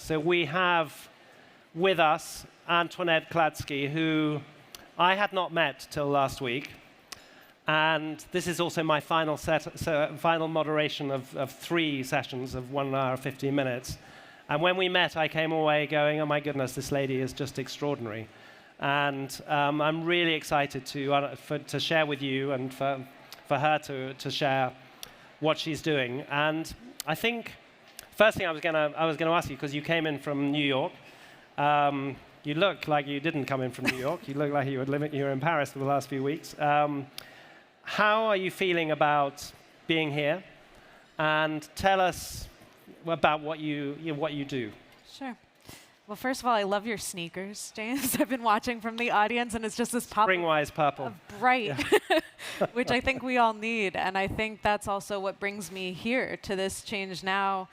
So we have with us Antoinette Klatzky, who I had not met till last week. And this is also my final final moderation of 3 sessions of 1 hour, 15 minutes. And when we met, I came away going, oh my goodness, this lady is just extraordinary. And I'm really excited to share with you and for her to share what she's doing. And I think, first thing I was going to ask you, because you came in from New York, you look like you didn't come in from New York. You look like you were in Paris for the last few weeks. How are you feeling about being here? And tell us about what you do. Sure. Well, first of all, I love your sneakers, James. I've been watching from the audience, and it's just this pop Springwise purple. Bright, yeah. Which I think we all need. And I think that's also what brings me here to this Change Now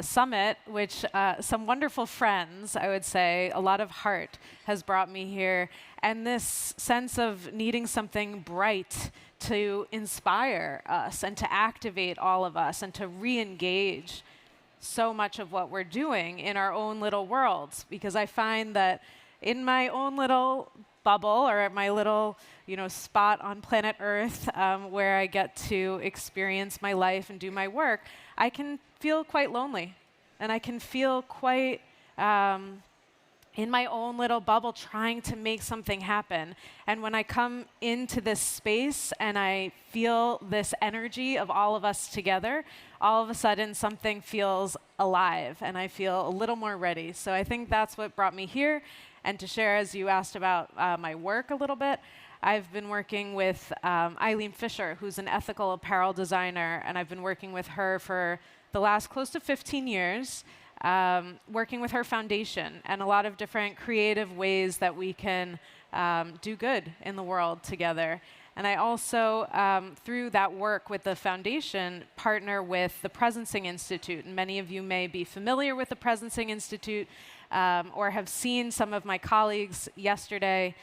summit, which some wonderful friends, I would say, a lot of heart has brought me here. And this sense of needing something bright to inspire us and to activate all of us and to re-engage so much of what we're doing in our own little worlds. Because I find that in my own little bubble or at my little spot on planet Earth where I get to experience my life and do my work, I can feel quite lonely. And I can feel quite in my own little bubble trying to make something happen. And when I come into this space and I feel this energy of all of us together, all of a sudden something feels alive and I feel a little more ready. So I think that's what brought me here. And to share, as you asked about my work a little bit, I've been working with Eileen Fisher, who's an ethical apparel designer, and I've been working with her for the last close to 15 years. Working with her foundation and a lot of different creative ways that we can do good in the world together. And I also, through that work with the foundation, partner with the Presencing Institute. And many of you may be familiar with the Presencing Institute or have seen some of my colleagues yesterday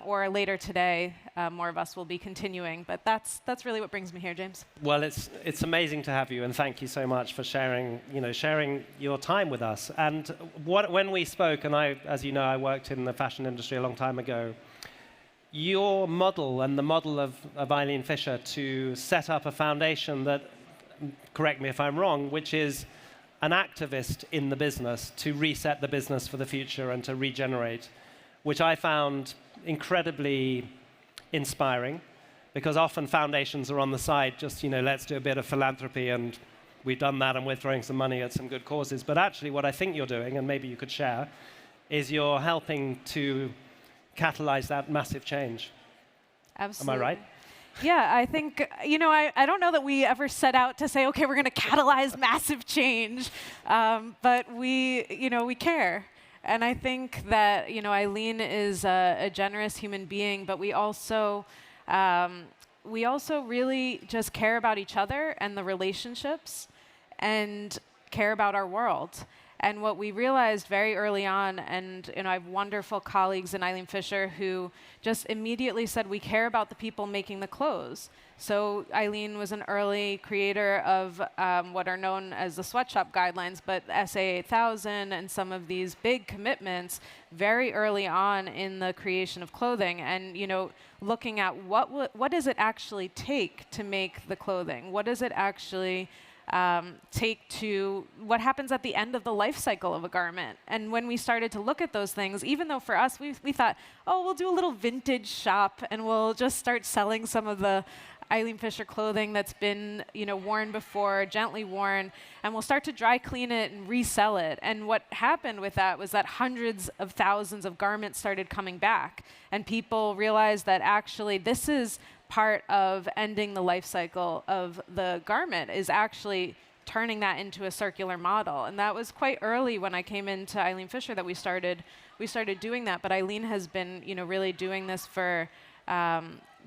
or later today. More of us will be continuing. But that's really what brings me here, James. Well, it's amazing to have you, and thank you so much for sharing your time with us. And when we spoke, and as you know, I worked in the fashion industry a long time ago, your model and the model of Eileen Fisher to set up a foundation that, correct me if I'm wrong, which is an activist in the business to reset the business for the future and to regenerate, which I found incredibly inspiring, because often foundations are on the side, just, let's do a bit of philanthropy, and we've done that, and we're throwing some money at some good causes. But actually, what I think you're doing, and maybe you could share, is you're helping to catalyze that massive change. Absolutely. Am I right? Yeah, I think, I don't know that we ever set out to say, okay, we're going to catalyze massive change, but we care. And I think that, Eileen is a generous human being, but we also really just care about each other and the relationships and care about our world. And what we realized very early on, and I have wonderful colleagues in Eileen Fisher who just immediately said, we care about the people making the clothes. So Eileen was an early creator of what are known as the sweatshop guidelines, but SA 8000 and some of these big commitments very early on in the creation of clothing. And looking at what does it actually take to make the clothing? What does it actually take to what happens at the end of the life cycle of a garment? And when we started to look at those things, even though for us we thought, oh, we'll do a little vintage shop and we'll just start selling some of the Eileen Fisher clothing that's been worn before, gently worn, and we'll start to dry clean it and resell it. And what happened with that was that hundreds of thousands of garments started coming back, and people realized that actually this is part of ending the life cycle of the garment, is actually turning that into a circular model. And that was quite early when I came into Eileen Fisher that we started doing that. But Eileen has been really doing this for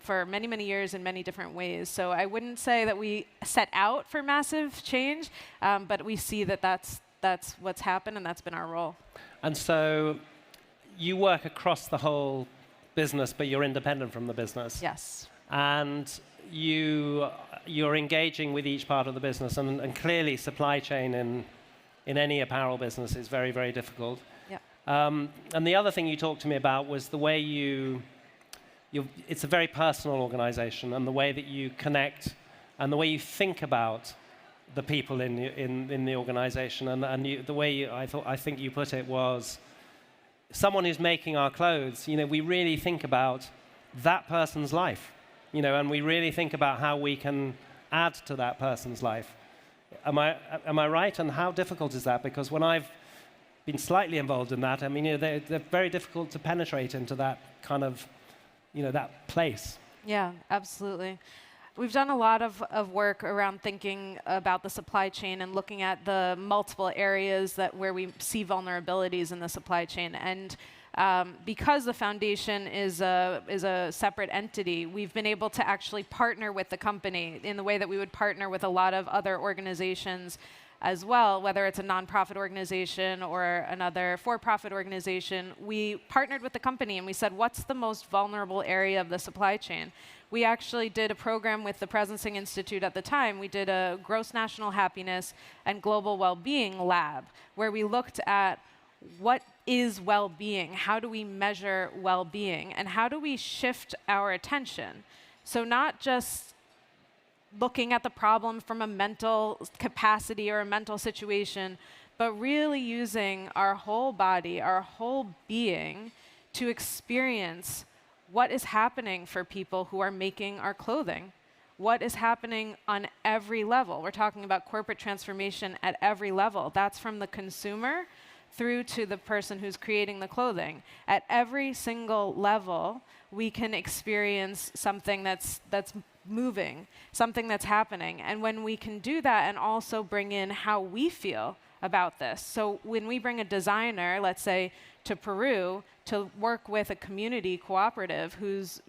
many, many years in many different ways. So I wouldn't say that we set out for massive change, but we see that that's what's happened, and that's been our role. And so you work across the whole business, but you're independent from the business. Yes. And you're engaging with each part of the business, and clearly supply chain in any apparel business is very, very difficult. Yeah. And the other thing you talked to me about was the way it's a very personal organization, and the way that you connect and the way you think about the people in the organization. And the way I think you put it was, someone who's making our clothes, we really think about that person's life, and we really think about how we can add to that person's life. Am I right? And how difficult is that? Because when I've been slightly involved in that, I mean, they're very difficult to penetrate into that kind of, that place. Yeah, absolutely. We've done a lot of work around thinking about the supply chain and looking at the multiple areas where we see vulnerabilities in the supply chain. And because the foundation is a separate entity, we've been able to actually partner with the company in the way that we would partner with a lot of other organizations as well, whether it's a nonprofit organization or another for-profit organization. We partnered with the company and we said, what's the most vulnerable area of the supply chain? We actually did a program with the Presencing Institute at the time. We did a gross national happiness and global well-being lab, where we looked at what is well-being, how do we measure well-being, and how do we shift our attention? So not just looking at the problem from a mental capacity or a mental situation, but really using our whole body, our whole being, to experience what is happening for people who are making our clothing. What is happening on every level? We're talking about corporate transformation at every level. That's from the consumer through to the person who's creating the clothing. At every single level, we can experience something that's moving, something that's happening. And when we can do that and also bring in how we feel about this. So when we bring a designer, let's say, to Peru to work with a community cooperative who's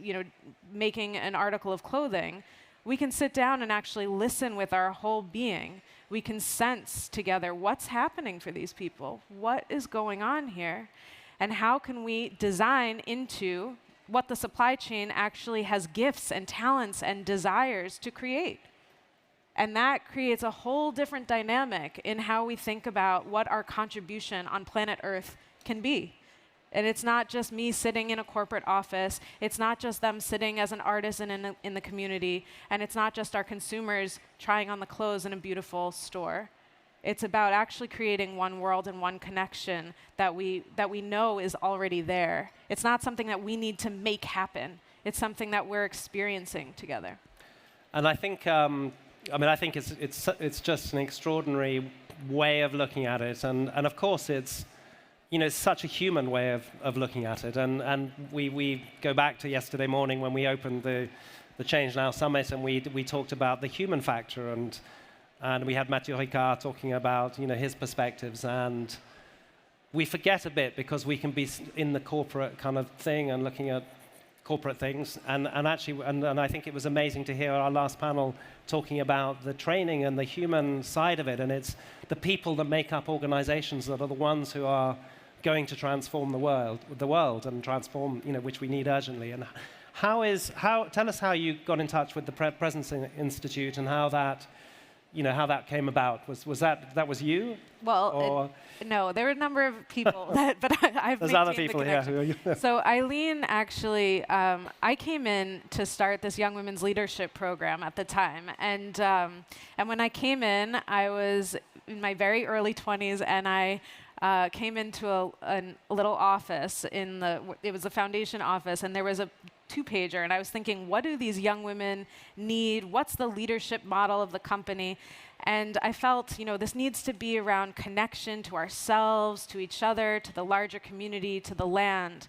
making an article of clothing, we can sit down and actually listen with our whole being. We can sense together what's happening for these people, what is going on here, and how can we design into what the supply chain actually has gifts and talents and desires to create. And that creates a whole different dynamic in how we think about what our contribution on planet Earth can be. And it's not just me sitting in a corporate office. It's not just them sitting as an artisan in the community. And it's not just our consumers trying on the clothes in a beautiful store. It's about actually creating one world and one connection that we know is already there. It's not something that we need to make happen. It's something that we're experiencing together. And I think, I think it's just an extraordinary way of looking at it. And of course, it's such a human way of looking at it. And we go back to yesterday morning when we opened the ChangeNOW Summit, and we talked about the human factor, and we had Mathieu Ricard talking about his perspectives. And we forget a bit because we can be in the corporate kind of thing and looking at corporate things. And I think it was amazing to hear our last panel talking about the training and the human side of it. And it's the people that make up organizations that are the ones who are going to transform the world and transform, which we need urgently. And tell us how you got in touch with the Presencing Institute and how that came about. Was that was you? Well, no, there were a number of people, but I've There's maintained other people the connection. here. So Eileen actually, I came in to start this Young Women's Leadership program at the time, and when I came in, I was in my very early 20s, and I came into a little office it was a foundation office, and there was a 2-pager, and I was thinking, what do these young women need? What's the leadership model of the company? And I felt, this needs to be around connection to ourselves, to each other, to the larger community, to the land.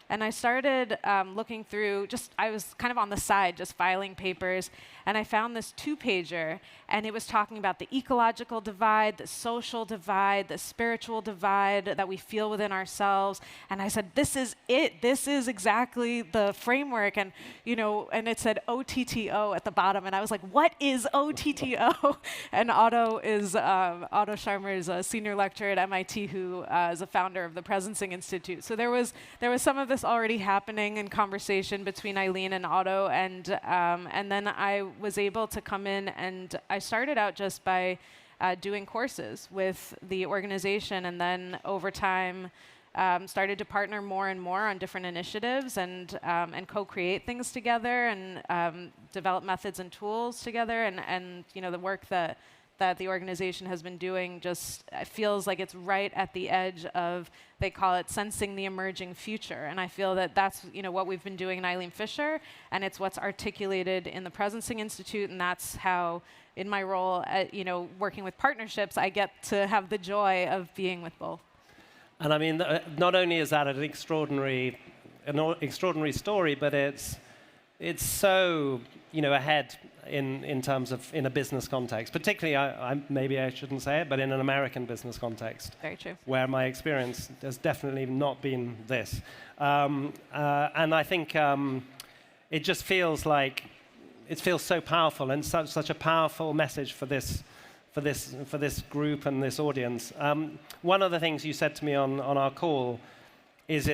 And I started looking through, I was kind of on the side, just filing papers, and I found this 2-pager, and it was talking about the ecological divide, the social divide, the spiritual divide that we feel within ourselves. And I said, this is it. This is exactly the framework. And, and it said OTTO at the bottom, and I was like, what is OTTO? And Otto Scharmer is a senior lecturer at MIT who is a founder of the Presencing Institute. So there was some of this already happening in conversation between Eileen and Otto, and then I was able to come in, and I started out just by doing courses with the organization, and then over time started to partner more and more on different initiatives and co-create things together and develop methods and tools together. And the work that the organization has been doing just feels like it's right at the edge of, they call it sensing the emerging future. And I feel that that's what we've been doing in Eileen Fisher, and it's what's articulated in the Presencing Institute, and that's how, in my role at working with partnerships, I get to have the joy of being with both. And I mean, not only is that an extraordinary story, but it's so ahead in terms of in a business context. Particularly, maybe I shouldn't say it, but in an American business context. Very true. Where my experience has definitely not been this, and I think it just feels like it feels so powerful and such a powerful message for this group and this audience. One of the things you said to me on our call is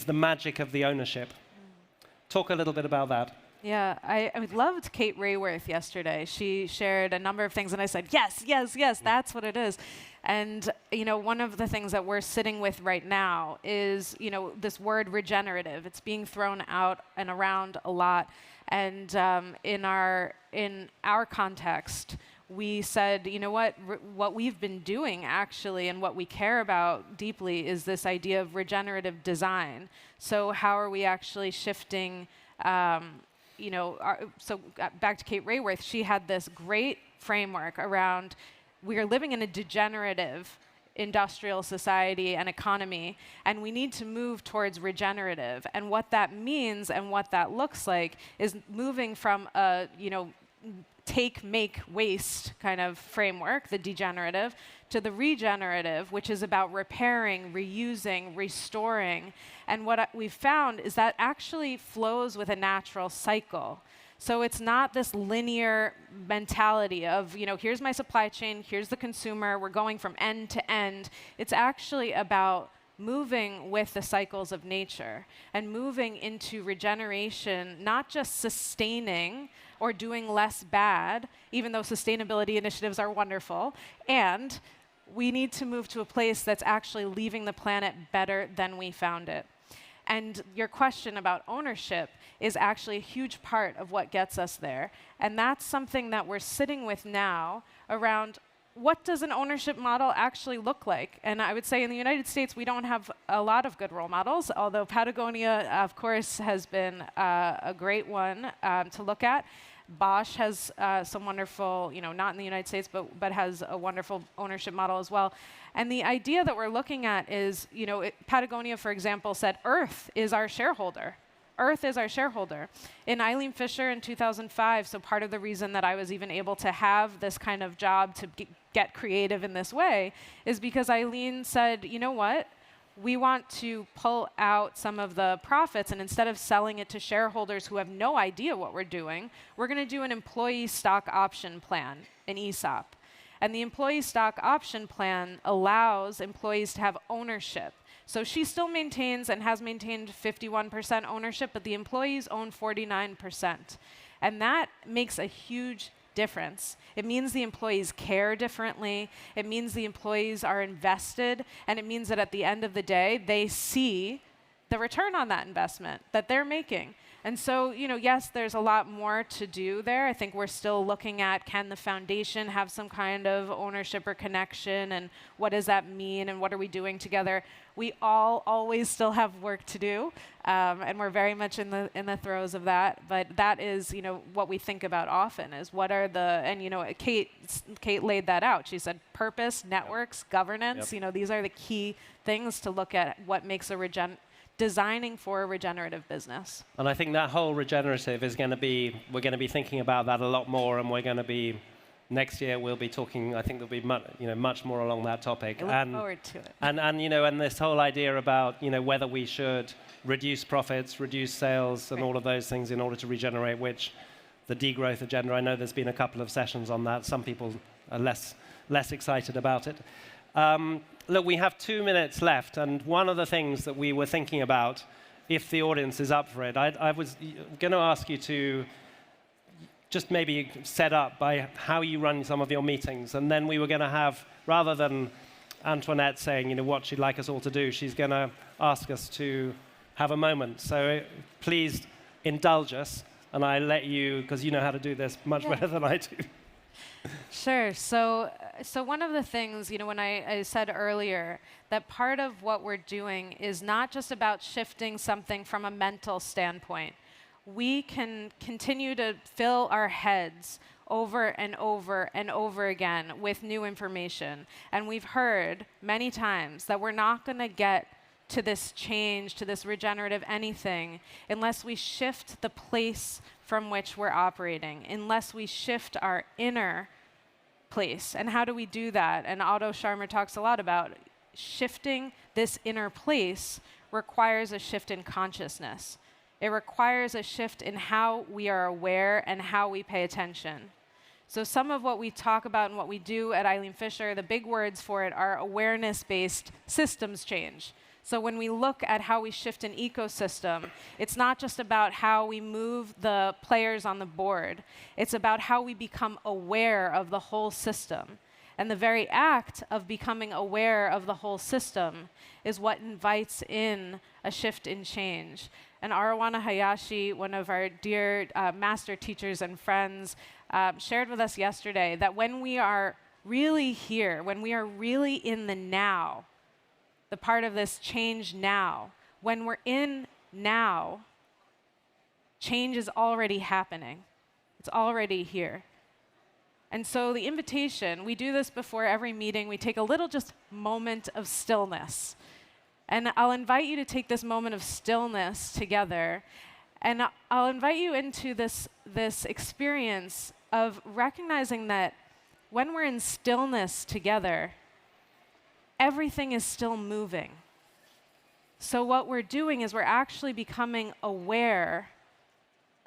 the magic of the ownership. Talk a little bit about that. Yeah, I loved Kate Rayworth yesterday. She shared a number of things, and I said, yes, yes, yes, that's what it is. And one of the thour that we're sitting with right now is this word regenerative. It's being thrown out and around a lot. And in our context, we said, what we've been doing actually, and what we care about deeply, is this idea of regenerative design. So how are we actually shifting? So back to Kate Rayworth, she had this great framework around, we are living in a degenerative industrial society and economy, and we need to move towards regenerative. And what that means and what that looks like is moving from a take, make, waste kind of framework, the degenerative, to the regenerative, which is about repairing, reusing, restoring. And what we've found is that actually flows with a natural cycle. So it's not this linear mentality of, here's my supply chain, here's the consumer, we're going from end to end. It's actually about moving with the cycles of nature and moving into regeneration, not just sustaining or doing less bad, even though sustainability initiatives are wonderful. And we need to move to a place that's actually leaving the planet better than we found it. And your question about ownership is actually a huge part of what gets us there. And that's something that we're sitting with now around, what does an ownership model actually look like? And I would say in the United States, we don't have a lot of good role models, although Patagonia, of course, has been a great one to look at. Bosch has some wonderful, not in the United States, but has a wonderful ownership model as well. And the idea that we're looking at is, Patagonia, for example, said Earth is our shareholder. Earth is our shareholder. In Eileen Fisher in 2005, so part of the reason that I was even able to have this kind of job to get creative in this way is because Eileen said, you know what? We want to pull out some of the profits, and instead of selling it to shareholders who have no idea what we're doing, we're going to do an employee stock option plan, an ESOP. And the employee stock option plan allows employees to have ownership. So she still maintains and has maintained 51% ownership, but the employees own 49%. And that makes a huge difference. It means the employees care differently. It means the employees are invested. And it means that at the end of the day, they see the return on that investment that they're making. And so, yes, there's a lot more to do there. I think we're still looking at, can the foundation have some kind of ownership or connection, and what does that mean, and what are we doing together? We all always still have work to do, and we're very much in the throes of that. But that is, what we think about often is what are the, and Kate laid that out. She said purpose, networks, governance. Yep. These are the key things to look at what makes a designing for a regenerative business. And I think that whole regenerative is going to be, we're going to be thinking about that a lot more, and we're going to be, next year we'll be talking, I think there'll be much more along that topic. I look forward to it. And this whole idea about, whether we should reduce profits, reduce sales, and all of those things in order to regenerate, which the degrowth agenda, I know there's been a couple of sessions on that. Some people are less excited about it. Look, we have 2 minutes left, and one of the things that we were thinking about, if the audience is up for it, I was going to ask you to just maybe set up by how you run some of your meetings. And then we were going to have, rather than Antoinette saying, what she'd like us all to do, she's going to ask us to have a moment. So please indulge us, and I let you, because you know how to do this much better than I do. Sure. So one of the things, when I said earlier that part of what we're doing is not just about shifting something from a mental standpoint. We can continue to fill our heads over and over and over again with new information. And we've heard many times that we're not going to get to this change, to this regenerative anything, unless we shift the place from which we're operating, unless we shift our inner place. And how do we do that? And Otto Scharmer talks a lot about shifting this inner place requires a shift in consciousness. It requires a shift in how we are aware and how we pay attention. So some of what we talk about and what we do at Eileen Fisher, the big words for it are awareness-based systems change. So when we look at how we shift an ecosystem, it's not just about how we move the players on the board. It's about how we become aware of the whole system. And the very act of becoming aware of the whole system is what invites in a shift in change. And Arawana Hayashi, one of our dear master teachers and friends, shared with us yesterday that when we are really here, when we are really in the now, the part of this change now, when we're in now, change is already happening. It's already here. And so the invitation, we do this before every meeting, we take a little just moment of stillness. And I'll invite you to take this moment of stillness together, and I'll invite you into this experience of recognizing that when we're in stillness together, everything is still moving. So what we're doing is we're actually becoming aware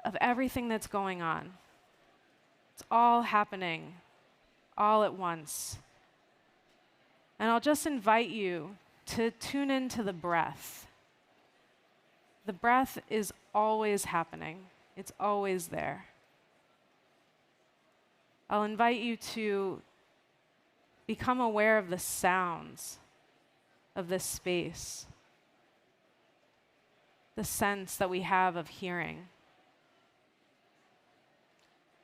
of everything that's going on. It's all happening all at once. And I'll just invite you to tune into the breath. The breath is always happening. It's always there. I'll invite you to become aware of the sounds of this space, the sense that we have of hearing.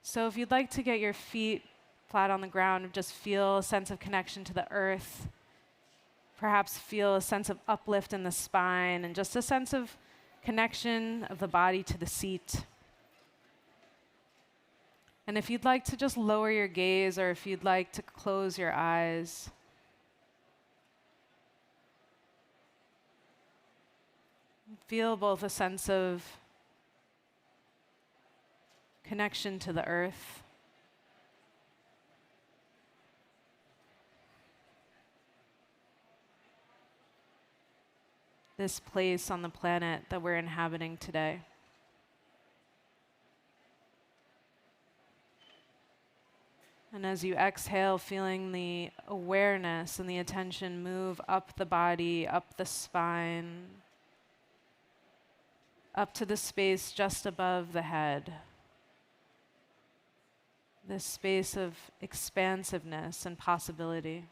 So if you'd like to get your feet flat on the ground, just feel a sense of connection to the earth, perhaps feel a sense of uplift in the spine, and just a sense of connection of the body to the seat. And if you'd like to just lower your gaze, or if you'd like to close your eyes, feel both a sense of connection to the earth, this place on the planet that we're inhabiting today. And as you exhale, feeling the awareness and the attention move up the body, up the spine, up to the space just above the head. This space of expansiveness and possibility.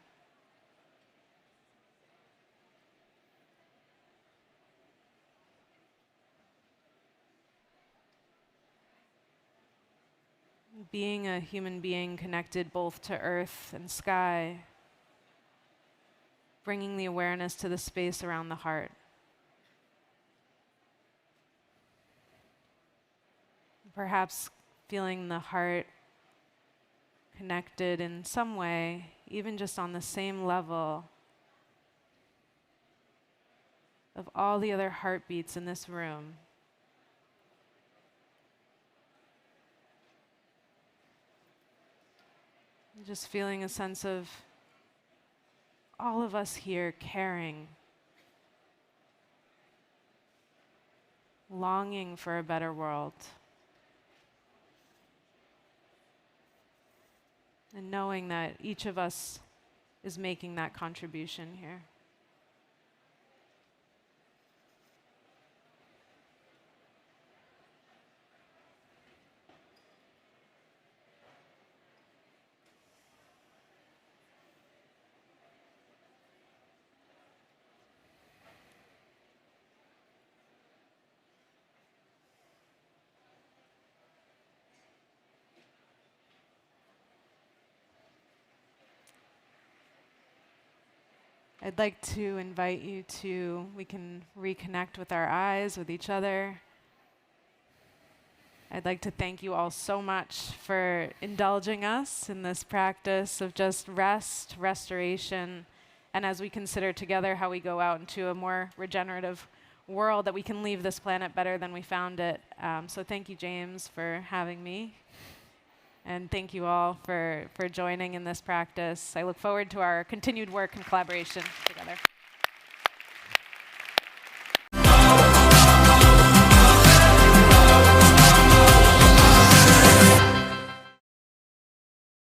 Being a human being connected both to earth and sky, bringing the awareness to the space around the heart. Perhaps feeling the heart connected in some way, even just on the same level of all the other heartbeats in this room. Just feeling a sense of all of us here caring, longing for a better world, and knowing that each of us is making that contribution here. I'd like to invite you to, we can reconnect with our eyes, with each other. I'd like to thank you all so much for indulging us in this practice of just rest, restoration, and as we consider together how we go out into a more regenerative world, that we can leave this planet better than we found it. So thank you, James, for having me. And thank you all for joining in this practice. I look forward to our continued work and collaboration together.